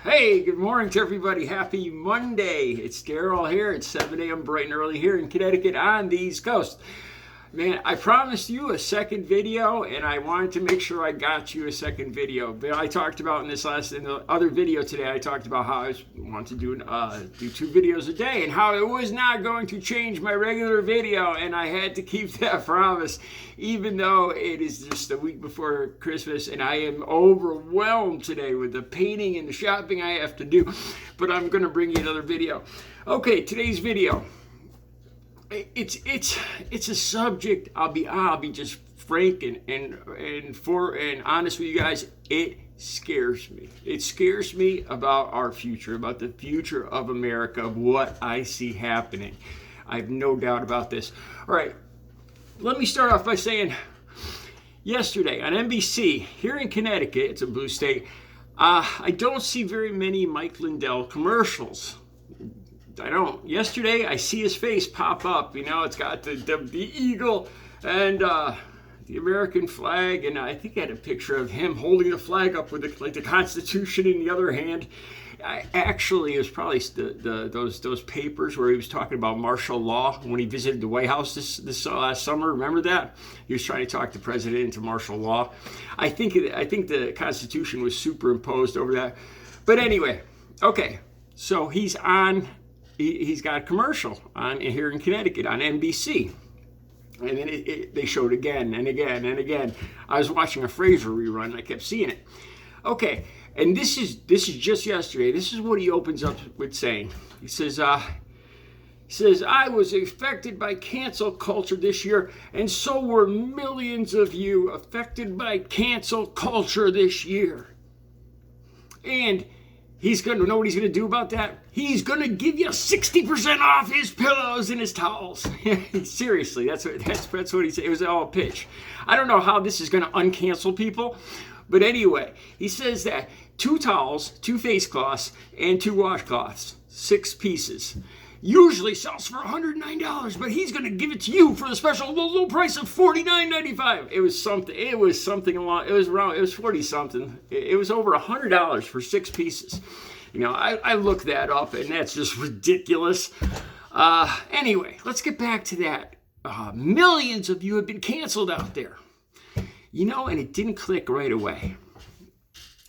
Hey, good morning to everybody. Happy Monday. It's Daryl here. It's 7 a.m. bright and early here in Connecticut on the East Coast. Man, I promised you a second video, and I wanted to make sure I got you a second video. But I talked about in the other video today, I talked about how I want to do 2 videos a day and how it was not going to change my regular video, and I had to keep that promise, even though it is just a week before Christmas, and I am overwhelmed today with the painting and the shopping I have to do. But I'm going to bring you another video. Okay, today's video. It's a subject. I'll be just frank and honest with you guys. It scares me. It scares me about our future, about the future of America, of what I see happening. I have no doubt about this. All right, let me start off by saying, yesterday on NBC here in Connecticut, it's a blue state. I don't see very many Mike Lindell commercials. I don't. Yesterday, I see his face pop up. You know, it's got the eagle and the American flag, and I think I had a picture of him holding the flag up with the Constitution in the other hand. Actually, it was probably those papers where he was talking about martial law when he visited the White House this last summer. Remember that? He was trying to talk the president into martial law. I think the Constitution was superimposed over that. But anyway, okay. So he's got a commercial on here in Connecticut on NBC. And then they showed again and again and again. I was watching a Frasier rerun and I kept seeing it. Okay, and this is just yesterday. This is what he opens up with saying. He says, I was affected by cancel culture this year, and so were millions of you affected by cancel culture this year. And he's going to know what he's going to do about that. He's going to give you 60% off his pillows and his towels. Seriously, that's what he said. It was all a pitch. I don't know how this is going to uncancel people, but anyway, he says that 2 towels, 2 face cloths, and 2 washcloths, 6 pieces, usually sells for $109, but he's going to give it to you for the special low price of $49.95. It was something along. It was 40 something. It was over $100 for 6 pieces. You know, I looked that up, and that's just ridiculous. Anyway, let's get back to that. Millions of you have been canceled out there. You know, and it didn't click right away.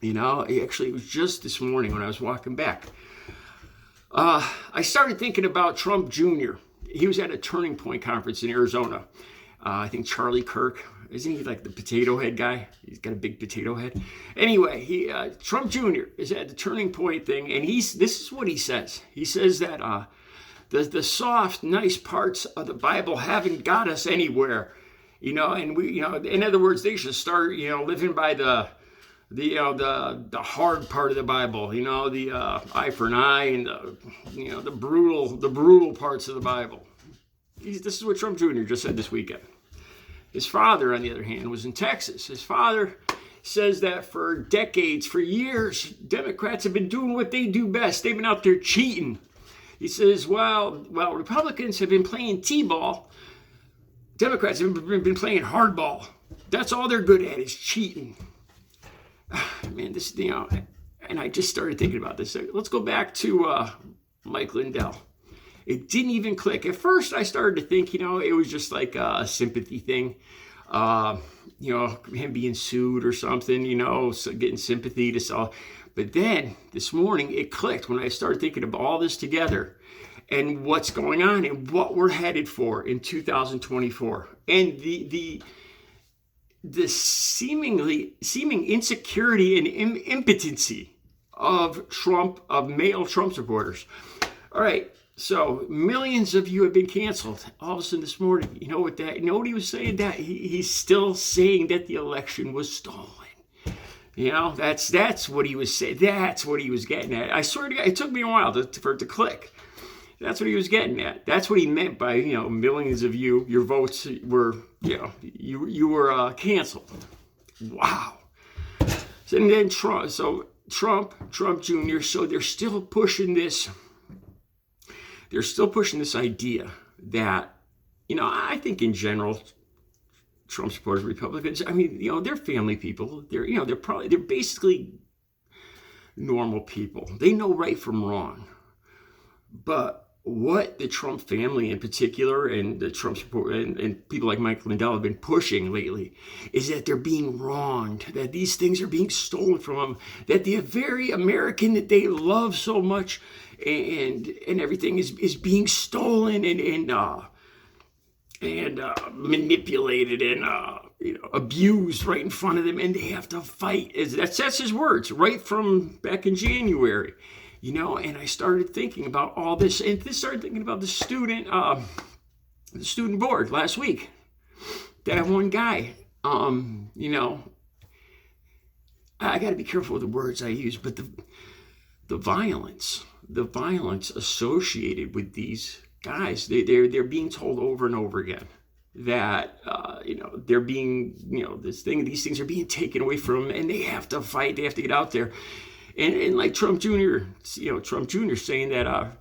You know, it was just this morning when I was walking back. I started thinking about Trump Jr. He was at a Turning Point conference in Arizona. I think Charlie Kirk, isn't he like the potato head guy? He's got a big potato head. Anyway, Trump Jr. is at the Turning Point thing, and this is what he says. He says that the soft, nice parts of the Bible haven't got us anywhere. You know, and we, in other words, they should start, living by the hard part of the Bible, the eye for an eye and the brutal parts of the Bible. This is what Trump Jr. just said this weekend. His father, on the other hand, was in Texas. His father says that for decades, for years, Democrats have been doing what they do best. They've been out there cheating. He says, well, Republicans have been playing T-ball. Democrats have been playing hardball. That's all they're good at is cheating. Man, this, and I just started thinking about this. Let's go back to Mike Lindell. It didn't even click. At first, I started to think, it was just like a sympathy thing. Him being sued or something, so getting sympathy to sell. But then this morning, it clicked when I started thinking of all this together and what's going on and what we're headed for in 2024. And the seeming insecurity and impotency of male Trump supporters. All right, so millions of you have been canceled. All of a sudden this morning, you know what he was saying? That he's still saying that the election was stolen. That's what he was saying. That's what he was getting at. I swear to God, it took me a while for it to click. That's what he was getting at. That's what he meant by, millions of you, your votes were, you were canceled. Wow. And then Trump Jr., so they're still pushing this idea that, I think in general, Trump supporters, Republicans, they're family people. They're basically normal people. They know right from wrong. But what the Trump family in particular and the Trump support and people like Mike Lindell have been pushing lately is that they're being wronged, that these things are being stolen from them, that the very American that they love so much and everything is being stolen and manipulated and abused right in front of them, and they have to fight. That's his words right from back in January. And I started thinking about all this, and then started thinking about the student board last week. That one guy, I got to be careful with the words I use, but the violence associated with these guys, they're being told over and over again that they're being, these things are being taken away from them, and they have to fight. They have to get out there. And like Trump Jr., saying that,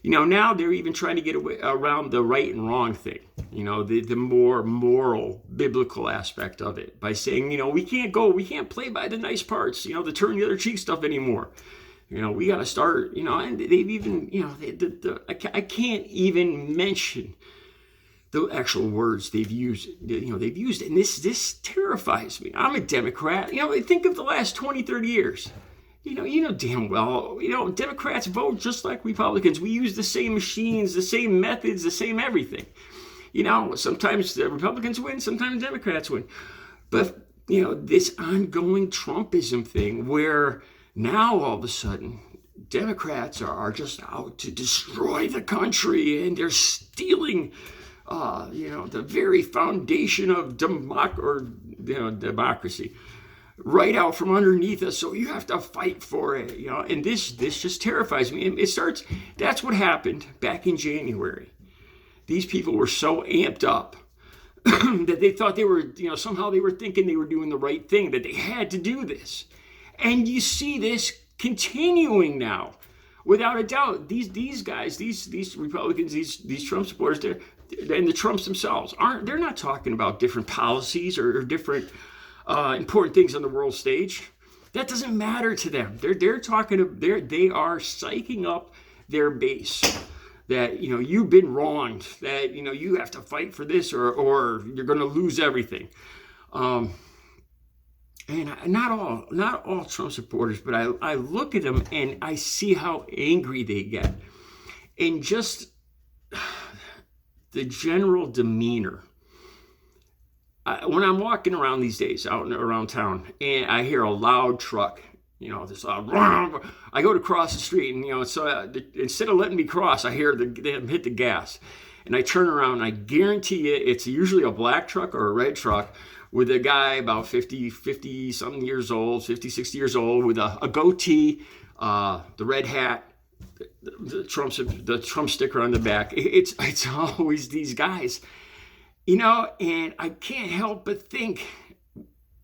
now they're even trying to get around the right and wrong thing, the more moral, biblical aspect of it by saying, we can't play by the nice parts, the turn the other cheek stuff anymore. We got to start, and they've even, I can't even mention the actual words they've used, and this terrifies me. I'm a Democrat. Think of the last 20, 30 years. You know damn well, Democrats vote just like Republicans. We use the same machines, the same methods, the same everything. Sometimes the Republicans win, sometimes Democrats win. But, this ongoing Trumpism thing where now all of a sudden Democrats are just out to destroy the country, and they're stealing, the very foundation of democracy. Right out from underneath us, so you have to fight for it, and this just terrifies me. And that's what happened back in January. These people were so amped up that they thought they were, somehow they were thinking they were doing the right thing, that they had to do this. And you see this continuing now, without a doubt. These guys, these Republicans, these Trump supporters, and the Trumps themselves they're not talking about different policies or different important things on the world stage. That doesn't matter to them. They are psyching up their base that you've been wronged, that you have to fight for this or you're going to lose everything. And not all Trump supporters, but I look at them and I see how angry they get, and just the general demeanor. When I'm walking around these days, out and around town, and I hear a loud truck, this loud, I go to cross the street, and so instead of letting me cross, I hear them hit the gas, and I turn around, and I guarantee you, it's usually a black truck or a red truck with a guy about 50 something years old, 50, 60 years old, with a goatee, the red hat, the Trump sticker on the back. It's always these guys. And I can't help but think,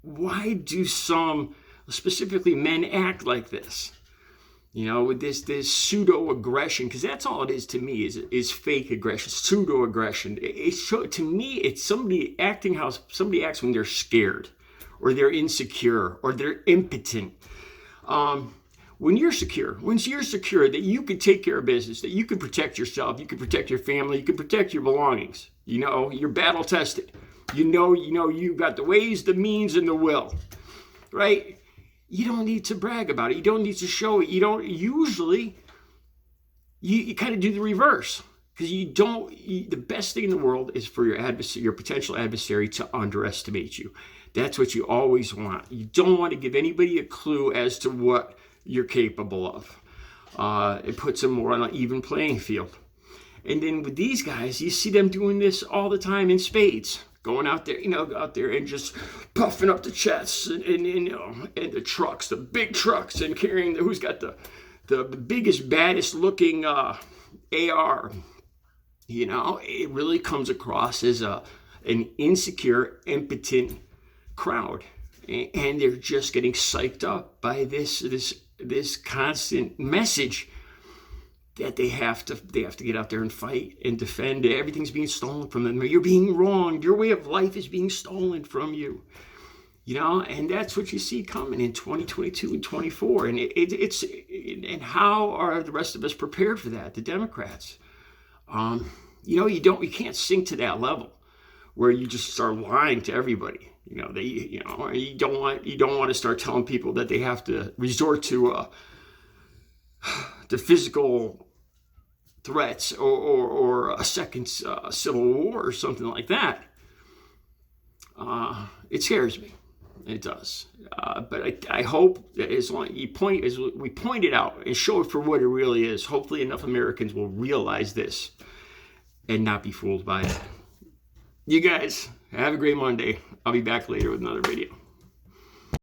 why do some, specifically men, act like this? With this pseudo-aggression, because that's all it is to me, is fake aggression, pseudo-aggression. To me, it's somebody acting how somebody acts when they're scared, or they're insecure, or they're impotent. When you're secure that you can take care of business, that you can protect yourself, you can protect your family, you can protect your belongings. You're battle tested. You've got the ways, the means, and the will, right? You don't need to brag about it. You don't need to show it. You don't usually. You kind of do the reverse, because the best thing in the world is for your potential adversary to underestimate you. That's what you always want. You don't want to give anybody a clue as to what you're capable of. It puts them more on an even playing field. And then with these guys, you see them doing this all the time in spades, going out there, and just puffing up the chests and the trucks, the big trucks, and carrying who's got the biggest, baddest looking AR. It really comes across as an insecure, impotent crowd, and they're just getting psyched up by this constant message that they have to get out there and fight and defend. Everything's being stolen from them. You're being wronged. Your way of life is being stolen from you. And that's what you see coming in 2022 and 24. And and how are the rest of us prepared for that? The Democrats, you can't sink to that level where you just start lying to everybody. You don't want to start telling people that they have to resort to physical threats or a second civil war or something like that. It scares me. It does. But I hope that as we point it out and show it for what it really is, hopefully enough Americans will realize this and not be fooled by it. You guys, have a great Monday. I'll be back later with another video.